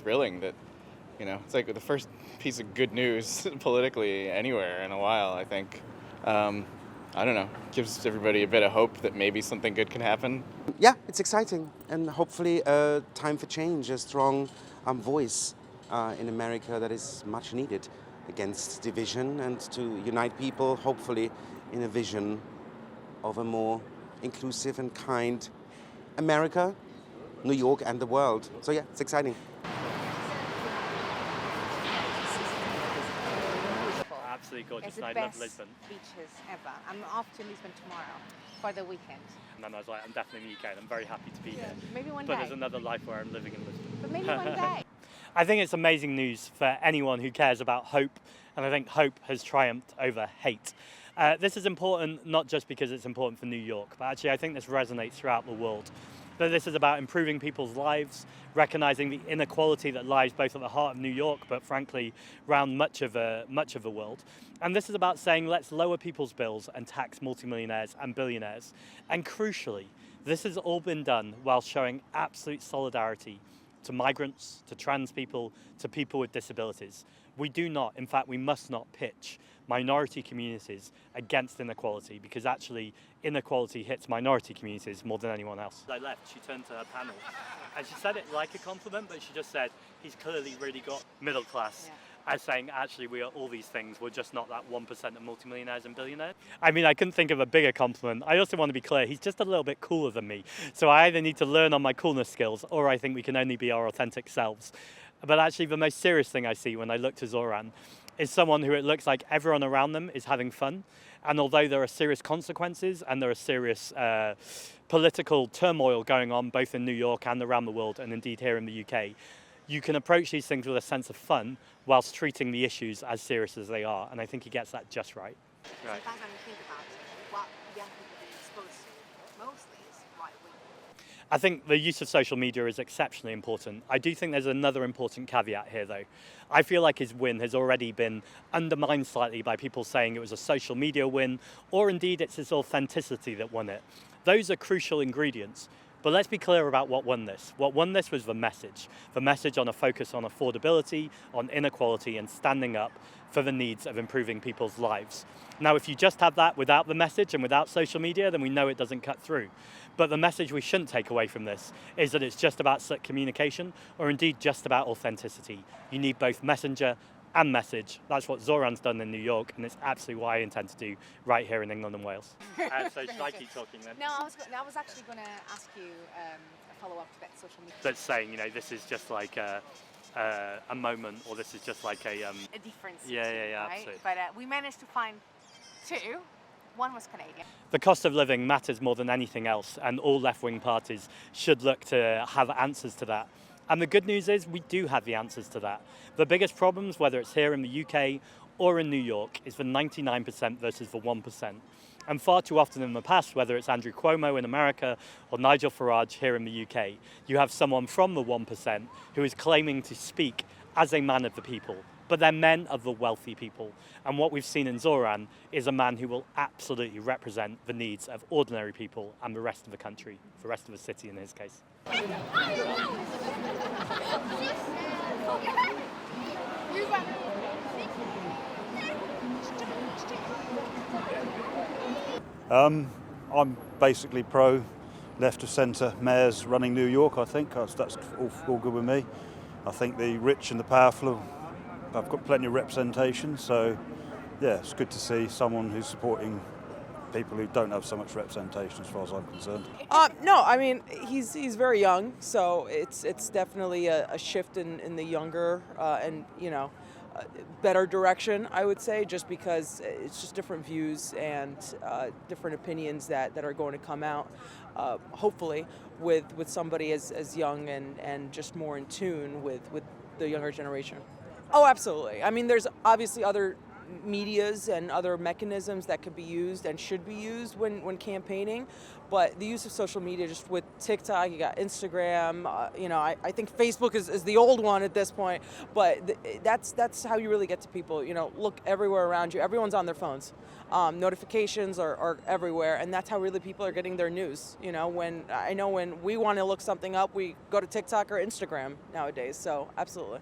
thrilling that, it's like the first piece of good news politically anywhere in a while, I think. I don't know, gives everybody a bit of hope that maybe something good can happen. Yeah, it's exciting, and hopefully a time for change, a strong voice in America that is much needed against division and to unite people, hopefully in a vision of a more inclusive and kind America, New York, and the world. So yeah, it's exciting. Absolutely gorgeous. It's the I best love Lisbon. beaches ever. I'm off to Lisbon tomorrow for the weekend. And then I was like, I'm definitely in the UK and I'm very happy to be here. Maybe one But day. there's another life where I'm living in Lisbon. But maybe one day. I think it's amazing news for anyone who cares about hope, and I think hope has triumphed over hate. This is important not just because it's important for New York, but actually I think this resonates throughout the world. That this is about improving people's lives, recognizing the inequality that lies both at the heart of New York, but frankly, around much of the world. And this is about saying, let's lower people's bills and tax multimillionaires and billionaires. And crucially, this has all been done while showing absolute solidarity to migrants, to trans people, to people with disabilities. We do not, in fact, we must not pitch minority communities against inequality, because actually inequality hits minority communities more than anyone else. As I left, she turned to her panel and she said it like a compliment, but she just said, he's clearly really got middle class. Yeah. As saying, actually, we are all these things. We're just not that 1% of multimillionaires and billionaires. I mean, I couldn't think of a bigger compliment. I also want to be clear, he's just a little bit cooler than me. So I either need to learn on my coolness skills, or I think we can only be our authentic selves. But actually, the most serious thing I see when I look to Zohran is someone who it looks like everyone around them is having fun. And although there are serious consequences and there are serious political turmoil going on both in New York and around the world, and indeed here in the UK, you can approach these things with a sense of fun whilst treating the issues as serious as they are. And I think he gets that just right. Sometimes when you think about it, what young people are exposed to mostly is right wing. I think the use of social media is exceptionally important. I do think there's another important caveat here, though. I feel like his win has already been undermined slightly by people saying it was a social media win, or indeed it's his authenticity that won it. Those are crucial ingredients. But let's be clear about what won this. What won this was the message on a focus on affordability, on inequality, and standing up for the needs of improving people's lives. Now, if you just have that without the message and without social media, then we know it doesn't cut through. But the message we shouldn't take away from this is that it's just about slick communication, or indeed just about authenticity. You need both messenger and message. That's what Zohran's done in New York, and it's absolutely what I intend to do right here in England and Wales. So should I keep talking then? No, I was actually going to ask you a follow-up to that social media. That's saying, this is just like a moment, or this is just like a difference. Yeah, right? absolutely. But we managed to find two. One was Canadian. The cost of living matters more than anything else, and all left-wing parties should look to have answers to that. And the good news is we do have the answers to that. The biggest problems, whether it's here in the UK or in New York, is the 99% versus the 1%. And far too often in the past, whether it's Andrew Cuomo in America or Nigel Farage here in the UK, you have someone from the 1% who is claiming to speak as a man of the people. But they're men of the wealthy people. And what we've seen in Zohran is a man who will absolutely represent the needs of ordinary people and the rest of the country, the rest of the city in his case. I'm basically pro left of centre mayors running New York. I think that's all good with me. I think the rich and the powerful have got plenty of representation, so yeah, it's good to see someone who's supporting people who don't have so much representation as far as I'm concerned. No, I mean, he's very young, so it's definitely a shift in the younger and better direction, I would say, just because it's just different views and different opinions that are going to come out, hopefully, with somebody as young and just more in tune with the younger generation. Oh, absolutely. I mean, there's obviously other medias and other mechanisms that could be used and should be used when campaigning. But the use of social media, just with TikTok, you got Instagram, I think Facebook is the old one at this point, but that's how you really get to people. Look everywhere around you. Everyone's on their phones. Notifications are everywhere, and that's how really people are getting their news. When we want to look something up, we go to TikTok or Instagram nowadays, so absolutely.